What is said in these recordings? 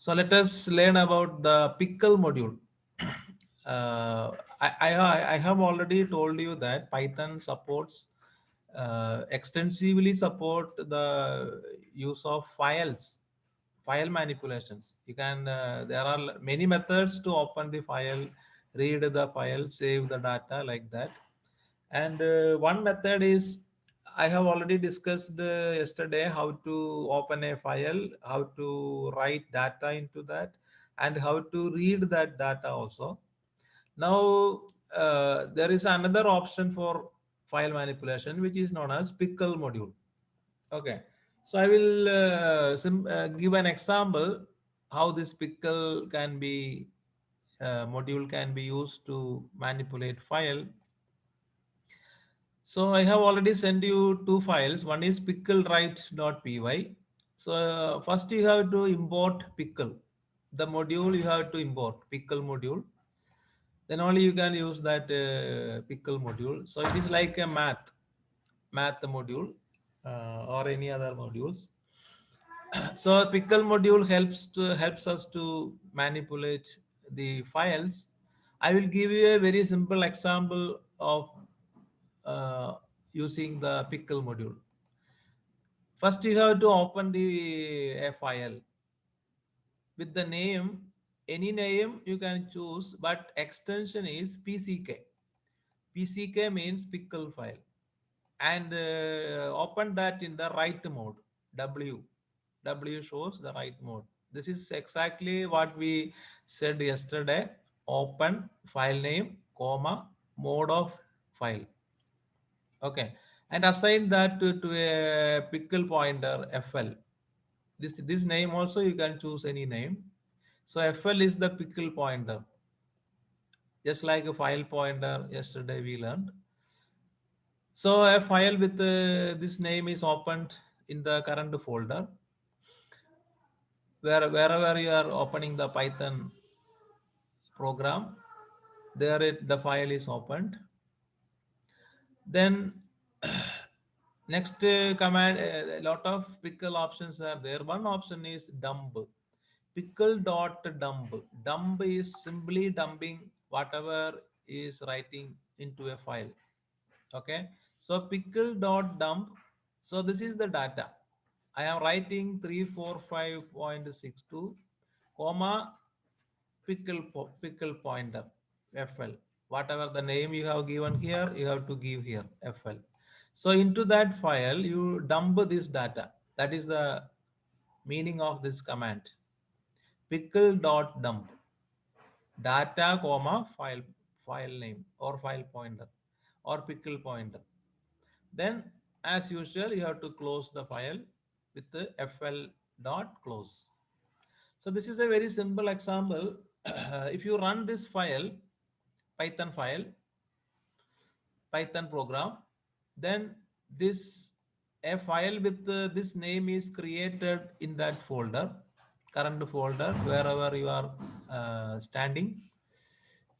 So let us learn about the pickle module. Uh, I have already told you that Python supports extensively support the use of files, file manipulations. You can there are many methods to open the file, read the file, save the data like that. And one method is I have already discussed yesterday how to open a file, how to write data into that, and how to read that data also. Now, there is another option for file manipulation, which is known as pickle module. Okay. So I will give an example how this pickle can be module can be used to manipulate file. So I have already sent you two files. One is picklewrite.py. So first you have to import pickle. The module you have to import pickle module. Then only you can use that pickle module. So it is like a math module or any other modules. So pickle module helps us to manipulate the files. I will give you a very simple example of uh, using the pickle module. First you have to open the a file with the name, any name you can choose, but extension is pck. Pck means pickle file. And open that in the write mode. W shows the write mode. This is exactly what we said yesterday. Open file name comma mode of file. Okay. And assign that to a pickle pointer fl. This name also you can choose any name. So fl is the pickle pointer, just like a file pointer yesterday we learned. So a file with this name is opened in the current folder. Wherever you are opening the Python program, the file is opened. Then next command, a lot of pickle options are there. One option is dump. Pickle dot dump. Dump is simply dumping whatever is writing into a file. Okay. So pickle dot dump. So this is the data. I am writing 345.62 comma pickle pointer fl. Whatever the name you have given here, you have to give here fl. So into that file you dump this data. That is the meaning of this command. Pickle dot dump data comma file name or file pointer or pickle pointer. Then as usual you have to close the file with the fl dot close. So this is a very simple example. If you run this file, Python file, Python program, then this a file with this name is created in that folder, current folder, wherever you are standing.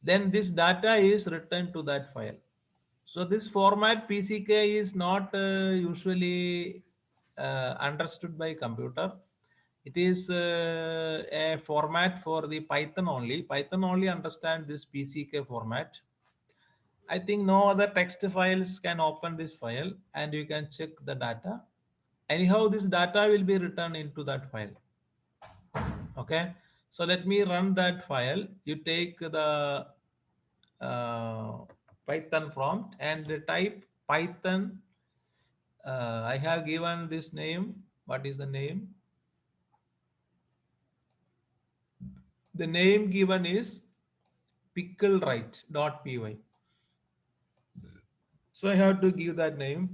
Then this data is written to that file. So this format PCK is not usually understood by computer. It is a format for the Python only. Python only understand this PCK format. I think no other text files can open this file and you can check the data. Anyhow, this data will be written into that file. Okay. So let me run that file. You take the uh, Python prompt and type Python. I have given this name. What is the name? The name given is picklewrite.py. So I have to give that name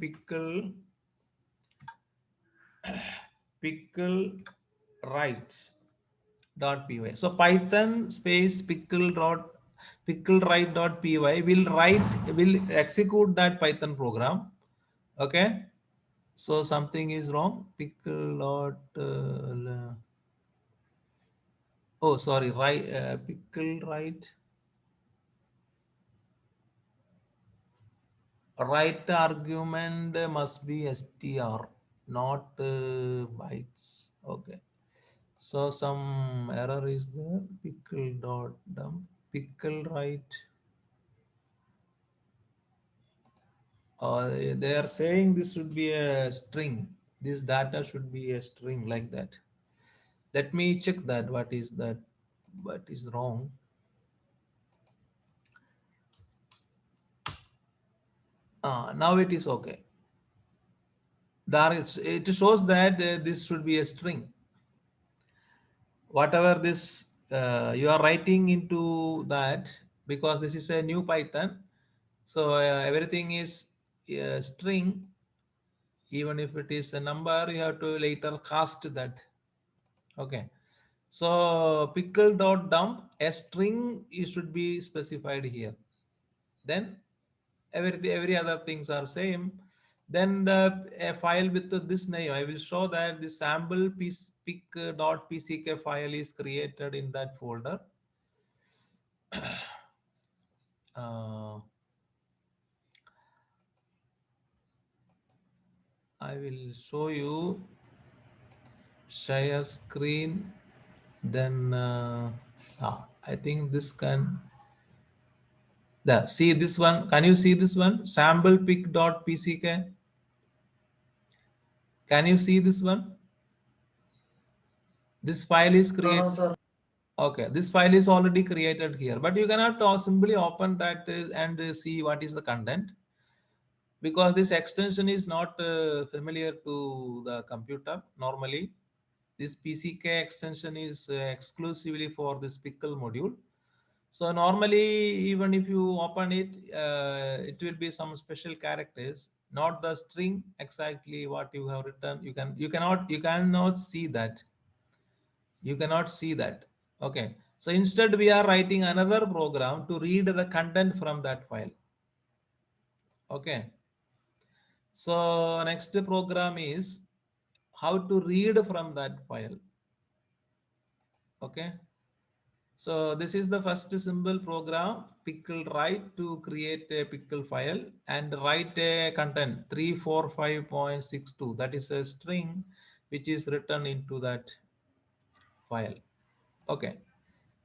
picklewrite.py. So Python space picklewrite.py will execute that Python program. Okay. So something is wrong. Oh, sorry. Right argument must be str, not bytes. Okay. So some error is there. Pickle dot dump pickle right. They are saying this should be a string. This data should be a string like that. Let me check that. What is that? What is wrong? Now it is okay. It shows that this should be a string. Whatever this you are writing into that, because this is a new Python. So everything is string. Even if it is a number, you have to later cast that. Okay. So pickle dot dump a string it should be specified here. Then every other things are same. Then the a file with this name, I will show that the sample piece pick dot pck file is created in that folder. uh, I will show you share screen. Then I think this can. See this one. Can you see this one? Sample pick dot pck. Can you see this one? This file is created. Sir. Okay, this file is already created here, but you cannot simply open that and see what is the content, because this extension is not familiar to the computer normally. This PCK extension is exclusively for this pickle module. So normally, even if you open it, it will be some special characters, not the string exactly what you have written. You cannot see that. You cannot see that. Okay. So instead, we are writing another program to read the content from that file. Okay. So next program is how to read from that file. Okay. So this is the first simple program, pickle write, to create a pickle file and write a content 345.62. That is a string which is written into that file. Okay.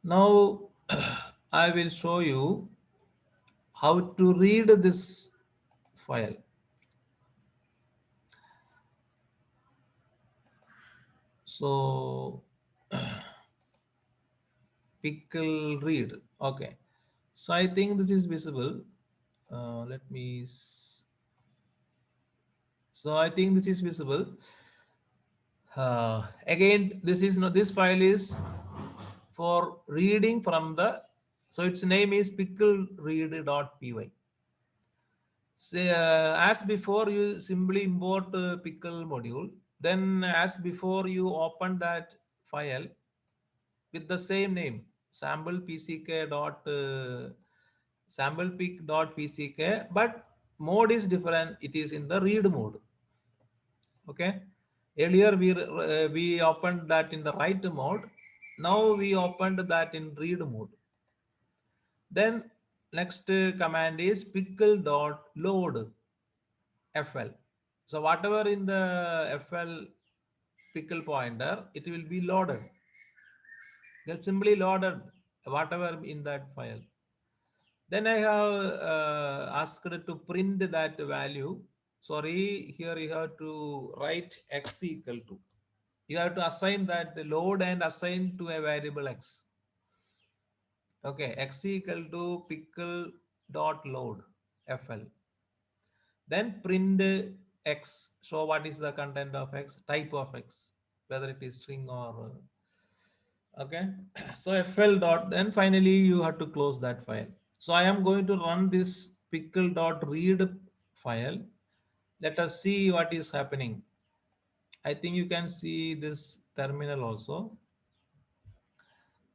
Now I will show you how to read this file. So pickle read. Okay. So I think this is visible. Let me. So I think this is visible. Again, this is no. This file is for reading from the. So its name is pickleread.py. So, as before, you simply import pickle module. Then, as before, you open that file with the same name, sample pck dot sample pick dot pck, but mode is different. It is in the read mode. Okay. Earlier we opened that in the write mode. Now we opened that in read mode. Then next command is pickle dot load fl. So whatever in the fl pickle pointer, it will be loaded. Get simply loaded whatever in that file. Then I have asked to print that value. Sorry, here you have to write x equal to. You have to assign that load and assign to a variable x. Okay, x equal to pickle dot load fl. Then print x. So what is the content of x? Type of x, whether it is string or okay. So fl dot. Then finally you have to close that file. So I am going to run this pickle dot read file. Let us see what is happening. I think you can see this terminal also.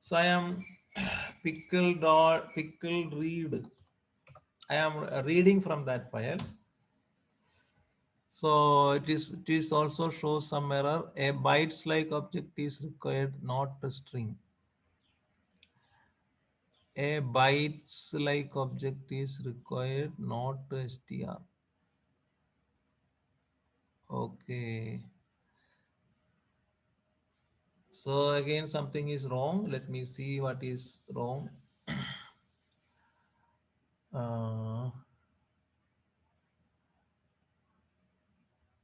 So I am pickle read. I am reading from that file. So it is also shows some error. A bytes like object is required, not a string. A bytes like object is required, not str. Okay. So again, something is wrong. Let me see what is wrong. Uh,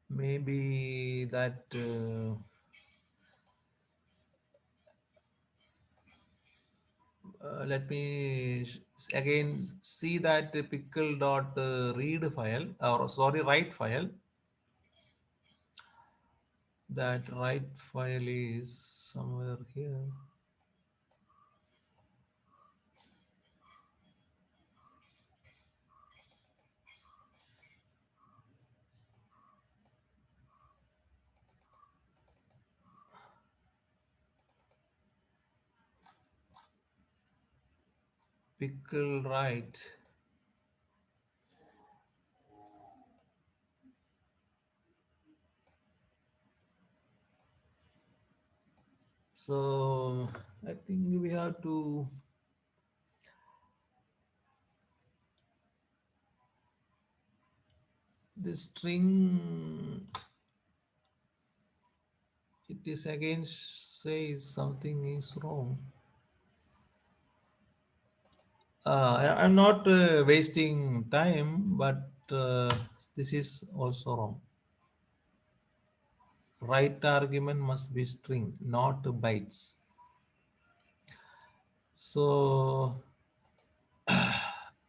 maybe that let me again see that pickle dot read file, or sorry, write file. That write file is somewhere here. Pickle write. So I think we have to this string, it is again says something is wrong. I'm not wasting time, but this is also wrong. Right argument must be string, not bytes. So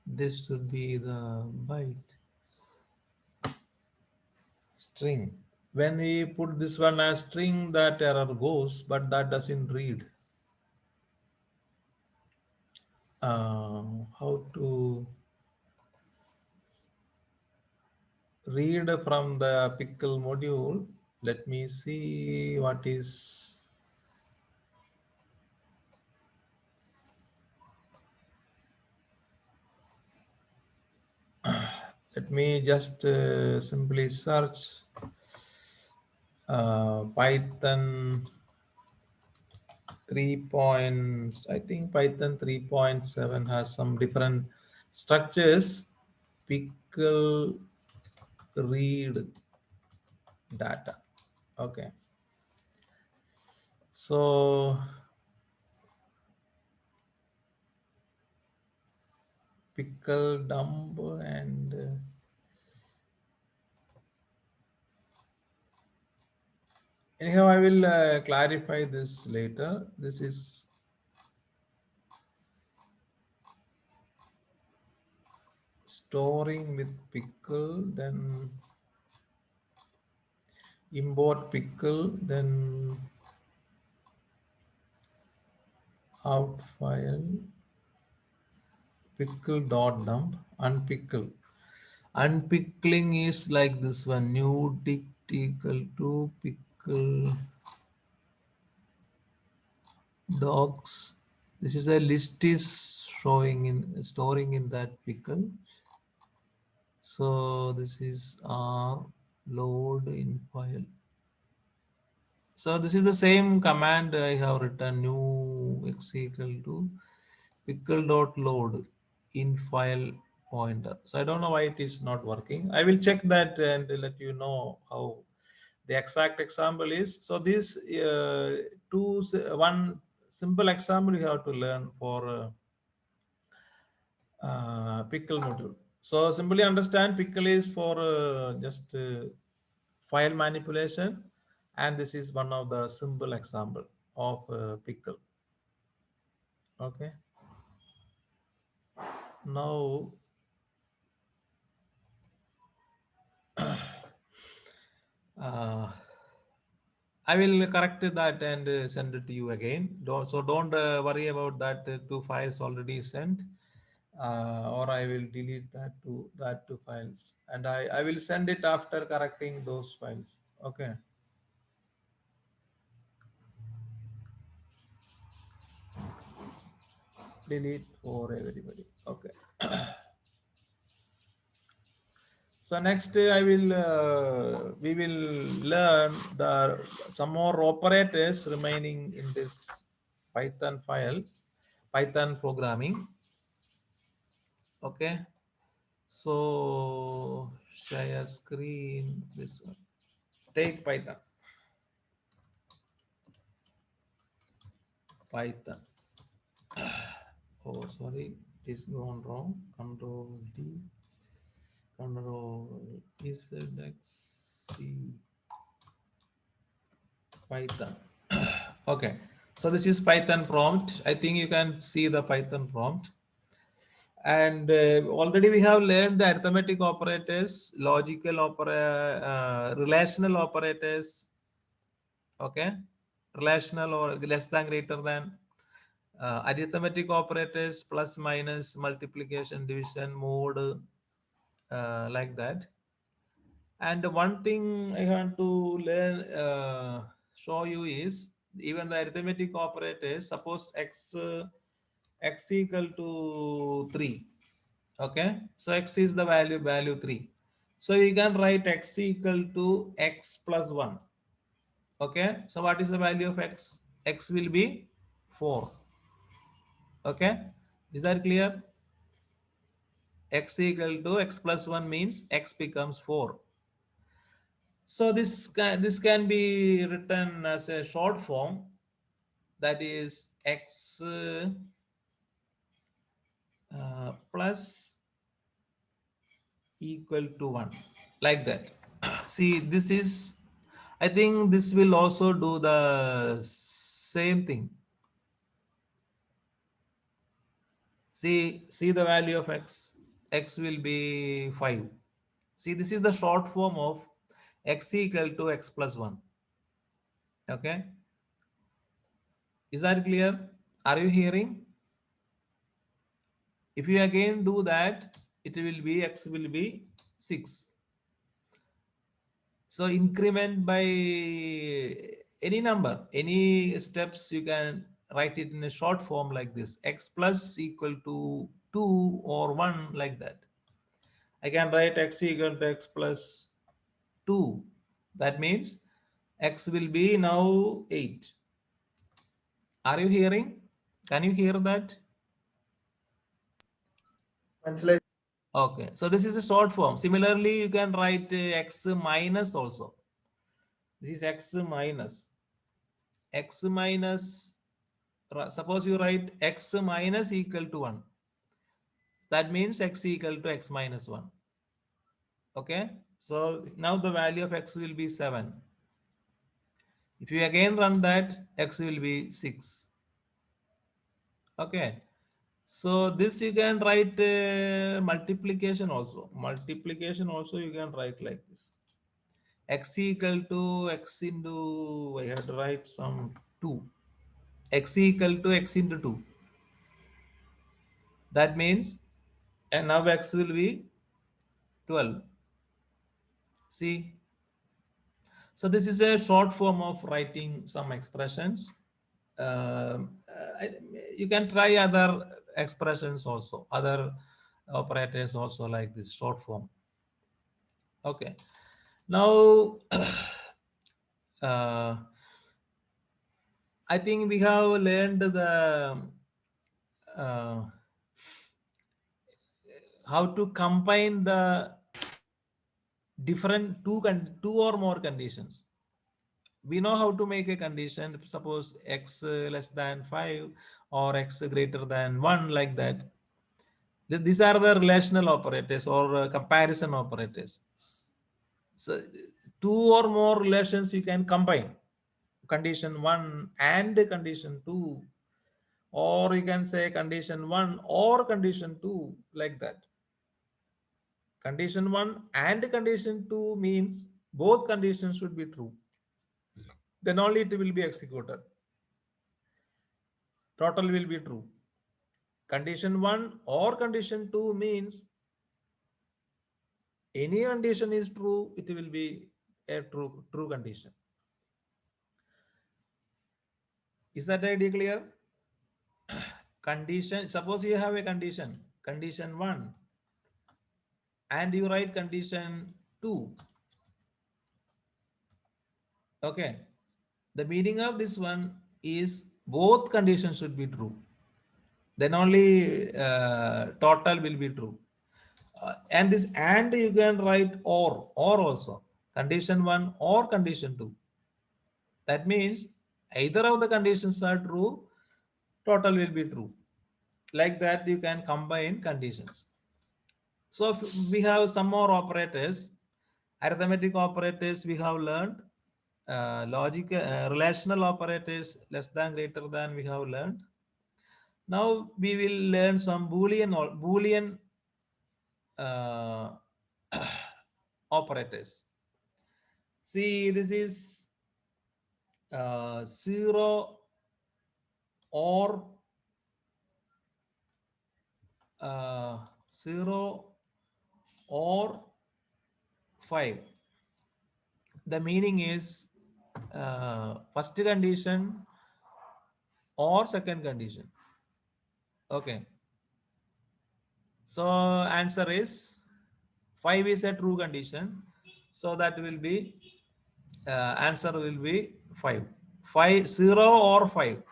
this should be the byte string. When we put this one as string, that error goes, but that doesn't read. How to read from the pickle module? Let me see what is. Let me just simply search Python 3 points. I think Python 3.7 has some different structures. Pickle read data. Okay. So pickle dump and anyhow, I will clarify this later. This is storing with pickle, then import pickle, then out file, pickle dot dump, unpickle. Unpickling is like this one, new dict equal to pickle docs. This is a list is showing in storing in that pickle. So this is R load in file. So this is the same command I have written, new x equal to pickle dot load in file pointer. So I don't know why it is not working. I will check that and let you know how the exact example is. So this one simple example you have to learn for pickle module. So simply understand pickle is for just file manipulation, and this is one of the simple example of pickle. Okay. Now uh, I will correct that and send it to you again. Don't worry about that. Two files already sent, or I will delete that two files, and I will send it after correcting those files. Okay. Delete for everybody. Okay. So next I will we will learn the some more operators remaining in this Python file, Python programming. Okay. So share screen, this one. Take Python. Python. Oh, sorry, it is gone wrong. Control D, Control Z, Python. Okay, so this is Python prompt. I think you can see the Python prompt. And already we have learned the arithmetic operators, logical relational operators. Okay, relational or less than, greater than, arithmetic operators, plus, minus, multiplication, division, mode, like that. And one thing I want to learn, show you is even the arithmetic operators. Suppose x equal to 3. Okay, so x is the value 3. So we can write x equal to x plus 1. Okay, so what is the value of x? X will be 4. Okay, is that clear? X equal to x plus 1 means x becomes 4. So this can be written as a short form, that is x plus equal to 1, like that. See, this is, I think this will also do the same thing. See the value of x. X will be 5. See, this is the short form of x equal to x plus 1. Okay, is that clear? Are you hearing? If you again do that, it will be x will be 6. So increment by any number, any steps, you can write it in a short form like this: x plus equal to 2 or 1, like that. I can write x equal to x plus 2. That means x will be now 8. Are you hearing? Can you hear that? മനസ്സിലായി. Okay, so this is a short form. Similarly, you can write x minus also. This is x minus. X minus, suppose you write x minus equal to 1. That means x equal to x minus 1. Okay, so now the value of x will be 7. If you again run that, x will be 6. Okay, so this you can write multiplication also. Multiplication also you can write like this: x equal to x into, I have to write some 2. X equal to x into 2. That means, and now x will be 12. See, so this is a short form of writing some expressions. You can try other expressions also, other operators also, like this short form. Okay, now uh, I think we have learned the uh, how to combine the different two or more conditions. We know how to make a condition. Suppose x less than 5 or x greater than 1, like that. These are the relational operators or comparison operators. So two or more relations you can combine: condition 1 and condition 2, or you can say condition 1 or condition 2, like that. Condition 1 and condition 2 means both conditions should be true. Then only it will be executed. Total will be true. Condition 1 or condition 2 means any condition is true, it will be a true condition. Is that idea clear? Condition, suppose you have a condition 1, and you write condition 2. Okay, the meaning of this one is both conditions should be true. Then only total will be true. And this and you can write or also, condition 1 or condition 2. That means either of the conditions are true, total will be true. Like that, you can combine conditions. So we have some more operators, arithmetic operators we have learned, logic, relational operators, less than, greater than we have learned. Now we will learn some Boolean uh, operators. See, this is 0 or 0 or 5. The meaning is first condition or second condition. Okay. So answer is 5 is a true condition. So that will be answer will be 5. 5, 0 or 5.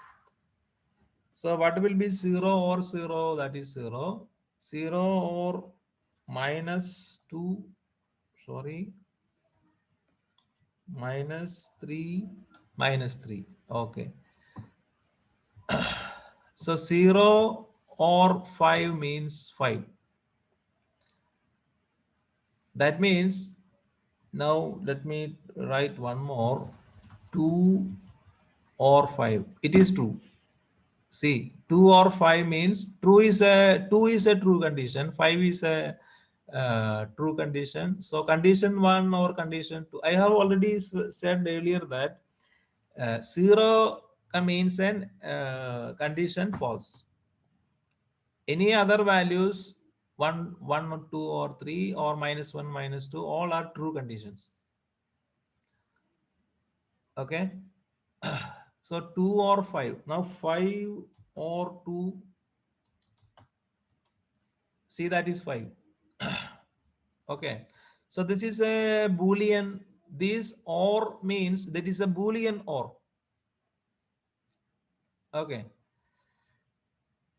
So what will be 0 or 0? That is 0. 0 or minus 2. Sorry. Minus 3. Minus 3. Okay. So 0 or 5 means 5. That means, now let me write one more. 2 or 5. It is true. See, 2 or 5 means 2 is a true condition. 5 is a true condition. So condition 1 or condition 2. I have already said earlier that 0 means an condition false. Any other values, 1, 1 or 2 or 3 or minus 1, minus 2, all are true conditions. Okay. So 2 or 5. Now 5 or 2. See, that is 5. Okay. So this is a Boolean. This or means that is a Boolean or. Okay.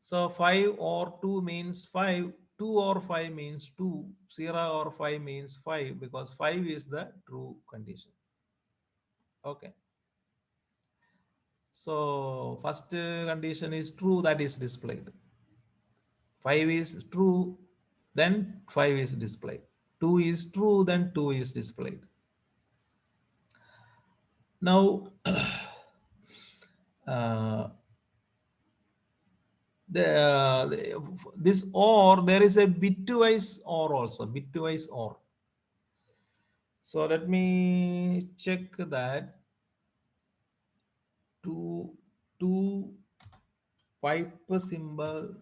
So 5 or 2 means 5. 2 or 5 means 2. 0 or 5 means 5 because 5 is the true condition. Okay. So first condition is true, that is displayed. 5 is true, then 5 is displayed. 2 is true, then 2 is displayed. Now, this or, there is a bitwise or also, bitwise or. So let me check that. 2 pipe symbol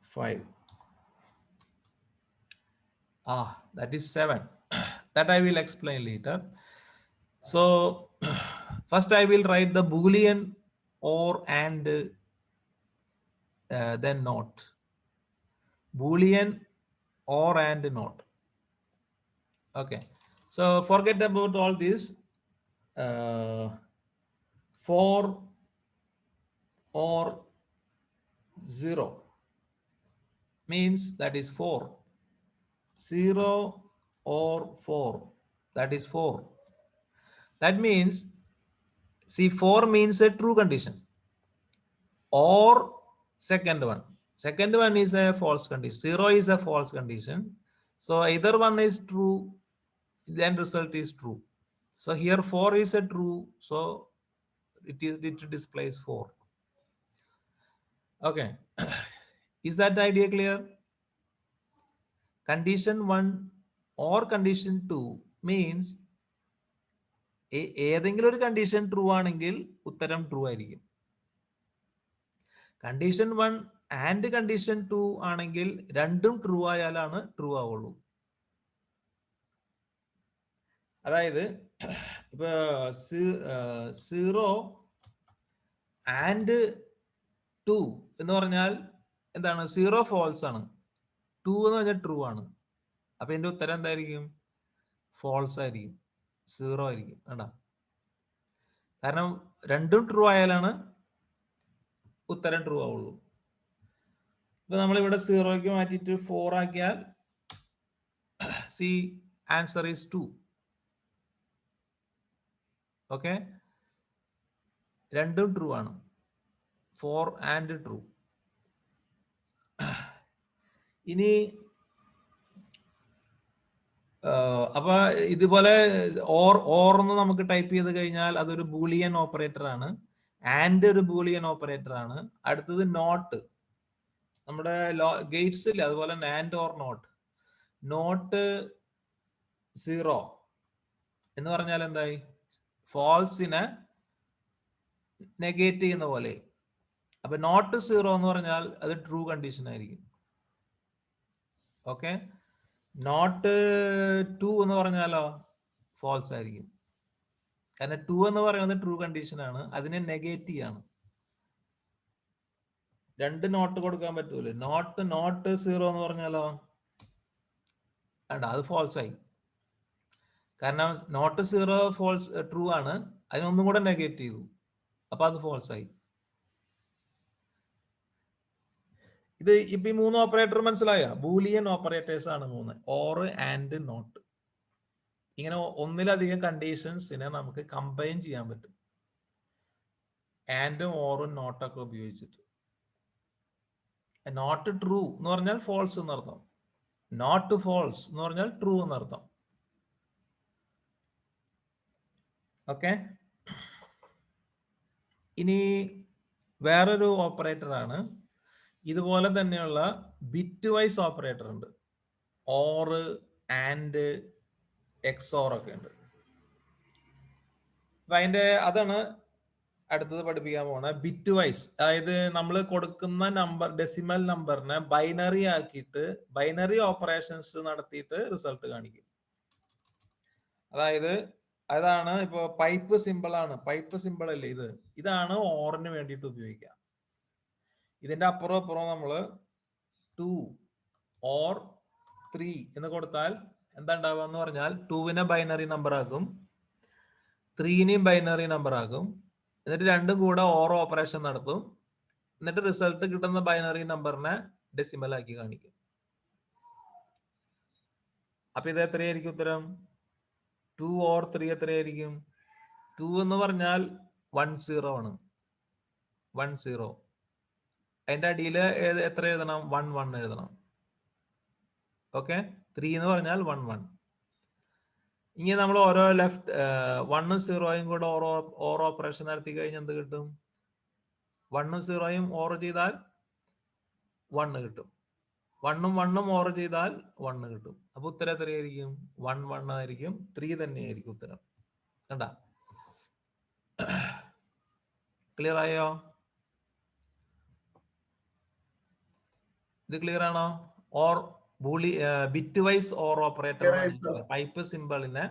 5. That is 7. That I will explain later. So first I will write the Boolean or and then not. Boolean or and not. Okay. So forget about all this. 4 or 0 means that is 4. 0 or 4, that is 4. That means, see, 4 means a true condition or second one. Second one is a false condition. 0 is a false condition. So either one is true, then result is true. So here 4 is a true, so it displays 4. Okay. Is that idea clear? Condition 1 or condition 2 means ഏതെങ്കിലും ഒരു condition true ആണെങ്കിൽ ഉത്തരം true ആയിരിക്കും. Condition 1 and condition 2 ആണെങ്കിൽ രണ്ടും true ആയാലാണ് true ആവുള്ളൂ. അതായത് ഇപ്പൊ 0 ആൻഡ് 2 എന്ന് പറഞ്ഞാൽ എന്താണ്? 0 ഫോൾസ് ആണ്, 2 എന്ന് പറഞ്ഞാൽ ട്രൂ ആണ്. അപ്പൊ എന്റെ ഉത്തരം എന്തായിരിക്കും? ഫോൾസ് ആയിരിക്കും, 0 ആയിരിക്കും. വേണ്ട, കാരണം രണ്ടും ട്രൂ ആയാലാണ് ഉത്തരം ട്രൂ ആവുള്ളൂ. ഇപ്പൊ നമ്മളിവിടെ 0ക്ക് മാറ്റിയിട്ട് 4 ആക്കിയാൽ സി ആൻസർ ഈസ് 2. ഓക്കെ, രണ്ടും ട്രൂ ആണ്. for and true. ഇനി അപ്പൊ ഇതുപോലെ ഓർ എന്ന് നമുക്ക് ടൈപ്പ് ചെയ്ത് കഴിഞ്ഞാൽ അതൊരു ബൂളിയൻ ഓപ്പറേറ്റർ ആണ്. ആൻഡ് ഒരു ബൂളിയൻ ഓപ്പറേറ്റർ ആണ്. അടുത്തത് നോട്ട്. നമ്മുടെ ഗേറ്റ്സ് ഇല്ല, അതുപോലെ ആൻഡ് ഓർ നോട്ട്. നോട്ട് 0 എന്ന് പറഞ്ഞാൽ എന്തായി? ഫോൾസിനെ നെഗേറ്റ് ചെയ്യുന്ന പോലെ. അപ്പൊ നോട്ട് 0 എന്ന് പറഞ്ഞാൽ അത് ട്രൂ കണ്ടീഷൻ ആയിരിക്കും. ഓക്കെ. നോട്ട് 2 എന്ന് പറഞ്ഞാലോ ഫോൾസ് ആയിരിക്കും. കാരണം 2 എന്ന് പറയുന്നത് ട്രൂ കണ്ടീഷൻ ആണ്, അതിനെ നെഗേറ്റ് ചെയ്യാണ്. രണ്ട് നോട്ട് കൊടുക്കാൻ പറ്റൂല. നോട്ട് 0 എന്ന് പറഞ്ഞാലോ അത് ഫോൾസ് ആയി. കാരണം നോട്ട് 0 ഫോൾസ് ട്രൂ ആണ്, അതിനൊന്നും കൂടെ നെഗേറ്റ് ചെയ്തു, അപ്പൊ അത് ഫോൾസ് ആയി. ഇത് ഇപ്പൊ ഈ 3 ഓപ്പറേറ്റർ മനസ്സിലായ? ബൂലിയൻ ഓപ്പറേറ്റേഴ്സ് ആണ് 3: ഓർ, ആൻഡ്, നോട്ട്. ഇങ്ങനെ ഒന്നിലധികം കണ്ടീഷൻസിനെ നമുക്ക് കമ്പൈൻ ചെയ്യാൻ പറ്റും ആൻഡും ഓറും നോട്ടൊക്കെ ഉപയോഗിച്ചിട്ട്. നോട്ട് ട്രൂ എന്ന് പറഞ്ഞാൽ ഫോൾസ് എന്നർത്ഥം, നോട്ട് ഫോൾസ് എന്ന് പറഞ്ഞാൽ ട്രൂ എന്നർത്ഥം. ഓക്കെ. ഇനി വേറൊരു ഓപ്പറേറ്റർ ആണ്, ഇതുപോലെ തന്നെയുള്ള ബിറ്റ് വൈസ് ഓപ്പറേറ്റർ ഉണ്ട്. ഓർ, ആൻഡ്, എക്സോർ ഒക്കെ ഉണ്ട്. അപ്പൊ അതാണ് അടുത്തത് പഠിപ്പിക്കാൻ പോണ ബിറ്റ് വൈസ്. അതായത് നമ്മൾ കൊടുക്കുന്ന നമ്പർ, ഡെസിമൽ നമ്പറിനെ ബൈനറി ആക്കിയിട്ട് ബൈനറി ഓപ്പറേഷൻസ് നടത്തിയിട്ട് റിസൾട്ട് കാണിക്കും. അതാണ് ഇപ്പൊ പൈപ്പ് സിമ്പിൾ ആണ്. പൈപ്പ് സിമ്പിൾ അല്ലേ ഇത്? ഇതാണ് ഓറിന് വേണ്ടിയിട്ട് ഉപയോഗിക്കുക. ഇതിന്റെ അപ്പുറം നമ്മള് 2 or 3 എന്ന് കൊടുത്താൽ എന്താ ഉണ്ടാവുക എന്ന് പറഞ്ഞാൽ 2-നെ ബൈനറി നമ്പർ ആക്കും, 3-നെയും ബൈനറി നമ്പർ ആക്കും, എന്നിട്ട് രണ്ടും കൂടെ ഓർ ഓപ്പറേഷൻ നടത്തും, എന്നിട്ട് റിസൾട്ട് കിട്ടുന്ന ബൈനറി നമ്പറിനെ ഡെസിമൽ ആക്കി കാണിക്കും. അപ്പൊ ഇത് എത്രയായിരിക്കും ഉത്തരം? 2 or 3 എത്രയായിരിക്കും? 2 എന്ന് പറഞ്ഞാൽ 10 ആണ്, 10. അതിന്റെ അടിയിൽ എത്ര എഴുതണം? 1 എഴുതണം. ഓക്കെ. 3 എന്ന് പറഞ്ഞാൽ 1. ഇനി നമ്മൾ ഓരോ ലെഫ്റ്റ് 1ഉം 0യും കൂടെ ഓർ ഓപ്പറേഷൻ നടത്തി കഴിഞ്ഞാൽ എന്ത് കിട്ടും? 1ഉം 0യും ഓർ ചെയ്താൽ 1 കിട്ടും. 1ഉം 1ഉം ഓർ ചെയ്താൽ 1 കിട്ടും. അപ്പൊ ഉത്തരം എത്രയായിരിക്കും? 1 ആയിരിക്കും. 3 തന്നെയായിരിക്കും ഉത്തരം. കണ്ട? ക്ലിയർ ആയോ? ഇത് ക്ലിയർ ആണോ? Or bitwise or operator, pipe സിമ്പിളിനെ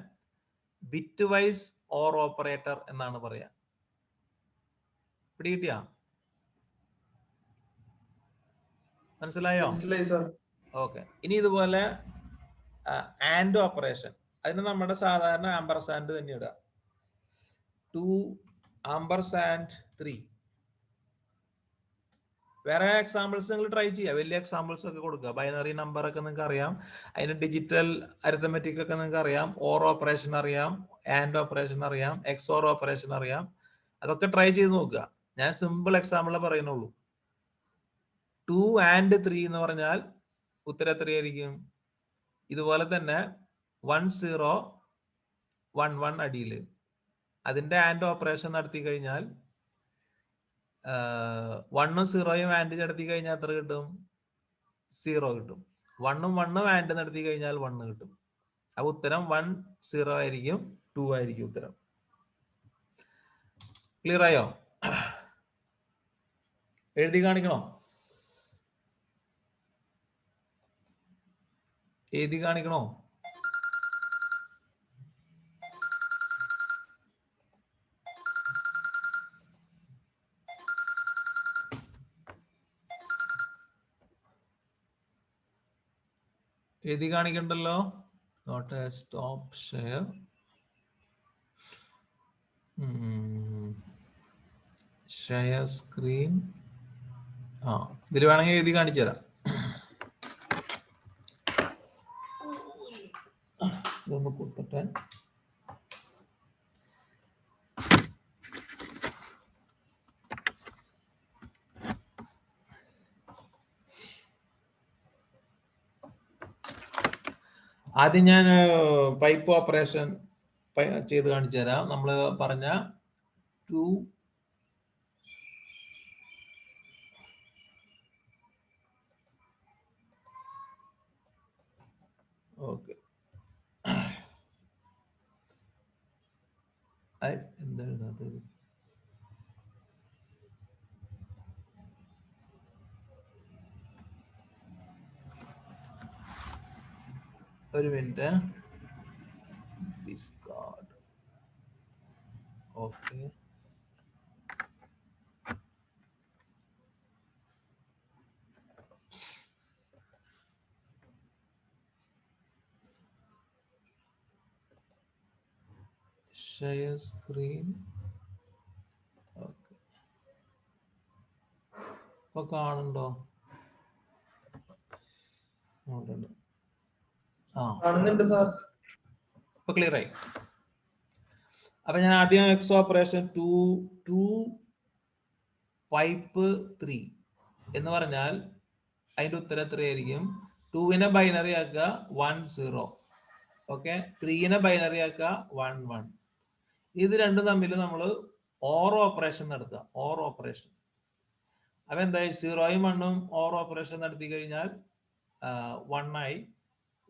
ബിറ്റ് വൈസ് ഓർ ഓപ്പറേറ്റർ എന്നാണ് പറയാ. പിടികിട്ടിയാ? മനസ്സിലായോ? ഓക്കെ. ഇനി ഇതുപോലെ ആൻഡ് ഓപ്പറേഷൻ, അതിന് നമ്മുടെ സാധാരണ ആംബർസാൻഡ് തന്നെ ഇടുക. 2 ആംബർസാൻഡ് 3. വേറെ എക്സാമ്പിൾസ് നിങ്ങൾ ട്രൈ ചെയ്യുക, വലിയ എക്സാമ്പിൾസ് ഒക്കെ കൊടുക്കുക. ബൈനറി നമ്പർ ഒക്കെ നിങ്ങൾക്ക് അറിയാം, അതിന് ഡിജിറ്റൽ അരിത്തമെറ്റിക് ഒക്കെ നിങ്ങൾക്ക് അറിയാം, ഓർ ഓപ്പറേഷൻ അറിയാം, ആൻഡ് ഓപ്പറേഷൻ അറിയാം, എക്സോർ ഓപ്പറേഷൻ അറിയാം. അതൊക്കെ ട്രൈ ചെയ്ത് നോക്കുക. ഞാൻ സിമ്പിൾ എക്സാമ്പിൾ പറയുന്നുള്ളൂ. 2 and 3 എന്ന് പറഞ്ഞാൽ ഉത്തരം എത്രയായിരിക്കും? ഇതുപോലെ തന്നെ 1 0 1 1 അടിയിൽ അതിന്റെ ആൻഡ് ഓപ്പറേഷൻ നടത്തി കഴിഞ്ഞാൽ 1ഉം 0യും ആൻഡ് നടത്തി കഴിഞ്ഞാൽ എത്ര കിട്ടും? 0 കിട്ടും. 1ഉം 1ഉം ആൻഡ് നടത്തി കഴിഞ്ഞാൽ 1 കിട്ടും. അപ്പൊ ഉത്തരം 1 0 ആയിരിക്കും, 2 ആയിരിക്കും ഉത്തരം. ക്ലിയർ ആയോ? എഴുതി കാണിക്കണോ? എഴുതി കാണിക്കണോ? എഴുതി കാണിക്കണ്ടല്ലോ. Note a stop share. Share screen. ഇതിൽ വേണമെങ്കിൽ എഴുതി കാണിച്ചു തരാം. ഇതൊന്ന് കൊടുത്തിട്ട് ആദ്യം ഞാൻ പൈപ്പ് ഓപ്പറേഷൻ ചെയ്ത് കാണിച്ചു തരാം. നമ്മൾ പറഞ്ഞ 2 ഓക്കെ എന്താ ഒരു minute. Discard. Okay share screen. Okay ഇപ്പൊ കാണുന്നുണ്ടോ? കാണുന്നുണ്ട് സാർ. ഇപ്പൊ ക്ലിയർ ആയി. അപ്പൊ ഞാൻ ആദ്യം എക്സ് ഓപ്പറേഷൻ 2 പൈപ്പ് 3 എന്ന് പറഞ്ഞാൽ അതിന്റെ ഉത്തരം എത്രയായിരിക്കും? 2-നെ ബൈനറി ആക്കുക 1 0. ഓക്കെ, 3-നെ ബൈനറി ആക്കുക 1 1. ഇത് രണ്ടും തമ്മിൽ നമ്മൾ ഓർ ഓപ്പറേഷൻ നടത്തുക. Or operation. അപ്പൊ എന്തായി? 0-യും 1-ഉം ഓർ ഓപ്പറേഷൻ നടത്തി കഴിഞ്ഞാൽ 1 ആയി.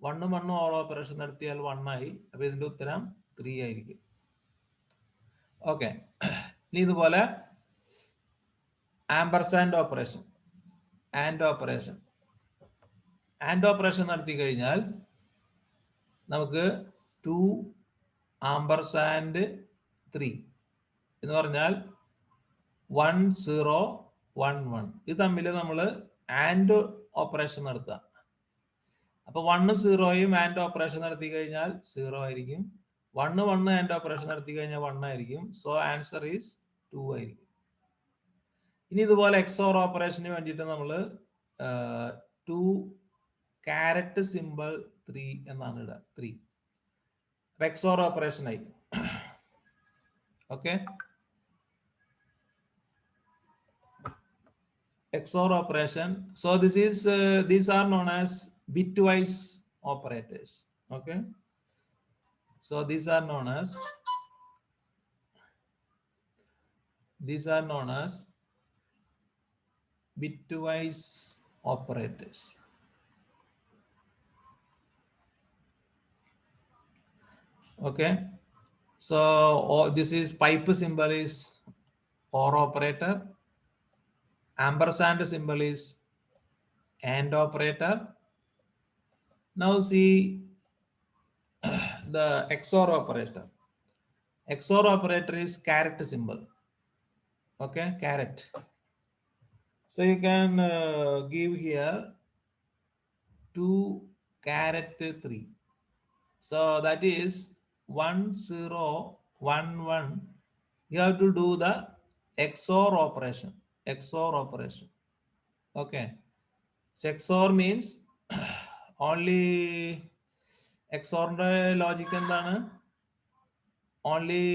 1-ഉം 1-ഉം ഓർ ഓപ്പറേഷൻ നടത്തിയാൽ 1 ആയി. അപ്പൊ ഇതിന്റെ ഉത്തരം 3 ആയിരിക്കും. ഓക്കെ, ഇനി ഇതുപോലെ ampersand operation, and operation. And operation നടത്തി കഴിഞ്ഞാൽ നമുക്ക് 2 ആംപർസാൻഡ് 3 എന്ന് പറഞ്ഞാൽ 1 0 1 1. ഇത് തമ്മിൽ നമ്മൾ ആൻഡ് ഓപ്പറേഷൻ നടത്തുക. അപ്പൊ 1 0-യും ആൻഡ് ഓപ്പറേഷൻ നടത്തി കഴിഞ്ഞാൽ 0 ആയിരിക്കും. 1 1 ആൻഡ് ഓപ്പറേഷൻ നടത്തി കഴിഞ്ഞാൽ 1 ആയിരിക്കും. സോ ആൻസർ ഈസ് 2 ആയിരിക്കും. ഇനി ഇതുപോലെ എക്സോർ ഓപ്പറേഷന് വേണ്ടിയിട്ട് നമ്മൾ 2 കാരറ്റ് സിമ്പിൾ 3 എന്നാണ് ഇടുക. 3 എക്സോർ ഓപ്പറേഷൻ ആയി. Okay, XOR operation. So these are known as bitwise operators. Okay, so these are known as bitwise operators. Okay, so this is pipe symbol is OR operator. Ampersand symbol is AND operator. Now see the XOR operator. XOR operator is caret symbol. Okay, caret. So you can give here 2 caret 3. So that is 1 0 1 1. You have to do the XOR operation. XOR operation. Okay. So XOR means only XOR logic എന്താണ്? Only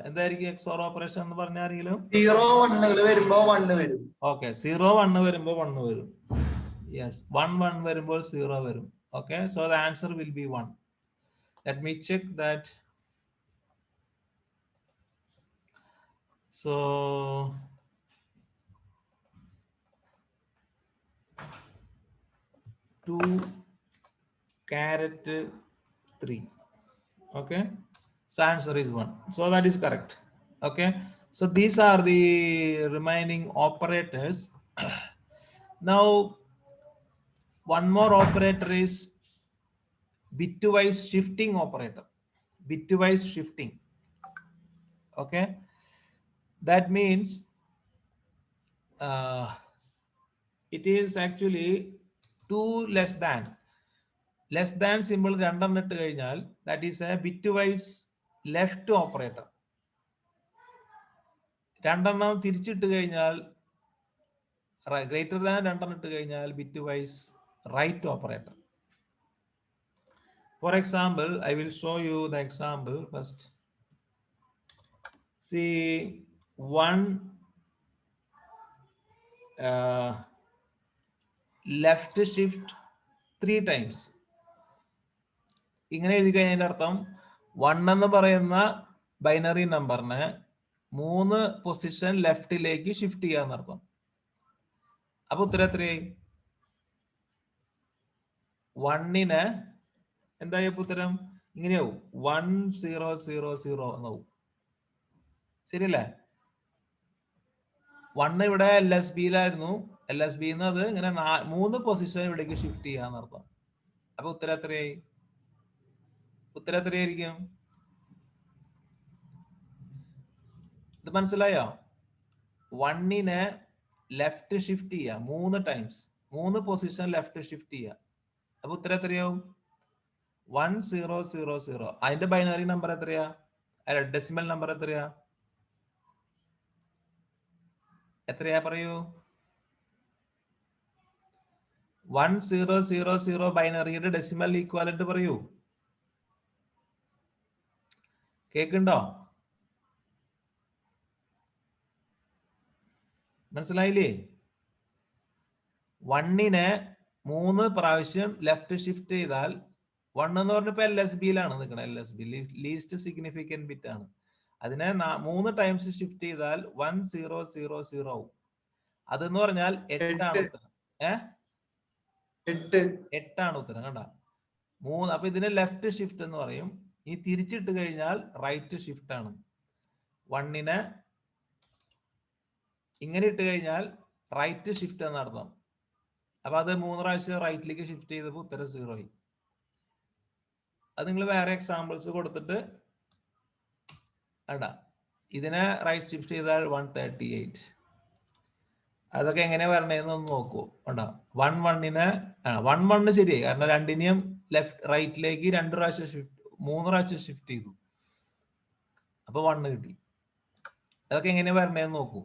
എന്തായിരിക്കും XOR operation എന്ന് പറഞ്ഞാൽ അറിയില്ലോ? 0 1 വരുമ്പോ 1 വരും. Okay, 0 1 വരുമ്പോ 1 വരും. Yes, 1 1 വരുമ്പോൾ 0 വരും. Okay, so the answer will be 1. Let me check that. So two caret 3. Okay, so answer is 1. So that is correct. Okay, so these are the remaining operators. Now one more operator is bitwise shifting operator. Bitwise shifting. Okay, that means it is actually 2 less than symbol രണ്ടെണ്ണം ഇട്ട് കഴിഞ്ഞാൽ that is a bitwise left operator. രണ്ടെണ്ണം തിരിച്ചിട്ട് കഴിഞ്ഞാൽ greater than രണ്ടെണ്ണം ഇട്ട് കഴിഞ്ഞാൽ bitwise right operator. For example, I will show you the example first. See, 1 left shift 3 times. ഇങ്ങനെ എഴുതി കഴിഞ്ഞതിന്റെ അർത്ഥം 1 എന്ന് പറയുന്ന ബൈനറി നമ്പറിനെ 3 പൊസിഷൻ ലെഫ്റ്റിലേക്ക് ഷിഫ്റ്റ് ചെയ്യാന്നർത്ഥം. അപ്പൊ ഉത്തരം എത്രയായി? 1നെ എന്തായി ഉത്തരം? ഇങ്ങനെയാവും 1000 എന്നാവും. ശരിയല്ലേ? 1 ഇവിടെ LSBയിലായിരുന്നു. LSB അത് ഇങ്ങനെ 3 പൊസിഷൻ ഇവിടേക്ക് ഷിഫ്റ്റ് ചെയ്യാന്നർത്ഥം. അപ്പൊ ഉത്തരം എത്രയായി? ഉത്തരം എത്രയായിരിക്കും? ഇത് മനസ്സിലായോ? 1നെ ലെഫ്റ്റ് ഷിഫ്റ്റ് ചെയ്യുക 3 ടൈംസ്, 3 പൊസിഷൻ ലെഫ്റ്റ് ഷിഫ്റ്റ് ചെയ്യുക. അപ്പൊ ഉത്തരം എത്രയാവും? 1000. അതിന്റെ ബൈനറി നമ്പർ എത്രയാ? അല്ല, ഡെസിമൽ നമ്പർ എത്രയാ? എത്രയാ പറയൂ? 1000 ബൈനറിയുടെ ഡെസിമൽ ഈക്വാലന്റ് പറയൂ. കേക്കുണ്ടോ? മനസ്സിലായില്ലേ? 1നെ 3 പ്രാവശ്യം ലെഫ്റ്റ് ഷിഫ്റ്റ് ചെയ്താൽ 1 എന്ന് പറഞ്ഞപ്പോ LSBയിലാണ് നിൽക്കുന്നത്. LSB ലീസ്റ്റ് സിഗ്നിഫിക്കന്റ് ബിറ്റ് ആണ്. അതിനെ 3 ടൈംസ് ഷിഫ്റ്റ് ചെയ്താൽ 1000 ആവും. അതെന്ന് പറഞ്ഞാൽ 8 ആണ് ഉത്തരം. 8 ആണ് ഉത്തരം. കണ്ട 3. അപ്പൊ ഇതിനെ ലെഫ്റ്റ് ഷിഫ്റ്റ് എന്ന് പറയും. ഈ തിരിച്ചിട്ട് കഴിഞ്ഞാൽ റൈറ്റ് ഷിഫ്റ്റ് ആണ്. 1നെ ഇങ്ങനെ ഇട്ട് കഴിഞ്ഞാൽ റൈറ്റ് ഷിഫ്റ്റ് എന്നർത്ഥം. അപ്പൊ അത് 3 പ്രാവശ്യം റൈറ്റിലേക്ക് ഷിഫ്റ്റ് ചെയ്തപ്പോൾ ഉത്തരം 0 ആയി. അത് നിങ്ങൾ വേറെ എക്സാമ്പിൾസ് കൊടുത്തിട്ട് അടാ ഇതിനെ റൈറ്റ് ഷിഫ്റ്റ് ചെയ്താൽ 138. അതൊക്കെ എങ്ങനെയാ വരണേന്ന് ഒന്ന് നോക്കൂ. കണ്ടോ 1 ശരിയായി. കാരണം രണ്ടിനെയും റൈറ്റിലേക്ക് 2 പ്രാവശ്യം 3 പ്രാവശ്യം ഷിഫ്റ്റ് ചെയ്തു. അപ്പൊ 1 കിട്ടി. അതൊക്കെ എങ്ങനെയാ വരണേന്ന് നോക്കൂ.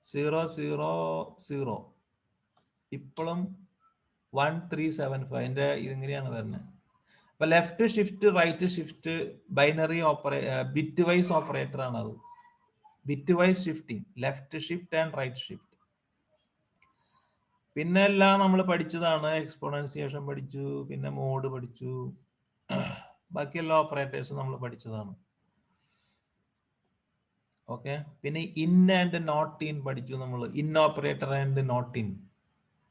000 ഇപ്പോഴും 1375 ഇതെങ്ങനെയാണ് വരുന്നത്? അപ്പൊ left shift right shift binary bitwise operator ആണ് അത്. Bitwise shifting, left shift and right shift. പിന്നെ എല്ലാം നമ്മൾ പഠിച്ചതാണ്. എക്സ്പോണൻസിയേഷൻ പഠിച്ചു, പിന്നെ മോഡ് പഠിച്ചു, ബാക്കി എല്ലാ ഓപ്പറേറ്റേഴ്സും നമ്മൾ പഠിച്ചതാണ്. ഓക്കെ. പിന്നെ ഇൻ ആൻഡ് നോട്ട് ഇൻ പഠിച്ചു നമ്മൾ. In operator and not in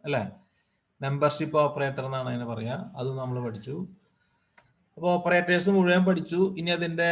അല്ലെ? മെമ്പർഷിപ്പ് ഓപ്പറേറ്റർ എന്നാണ് അതിനെ പറയാ. അത് നമ്മൾ പഠിച്ചു. അപ്പൊ ഓപ്പറേറ്റേഴ്സ് മുഴുവൻ പഠിച്ചു. ഇനി അതിന്റെ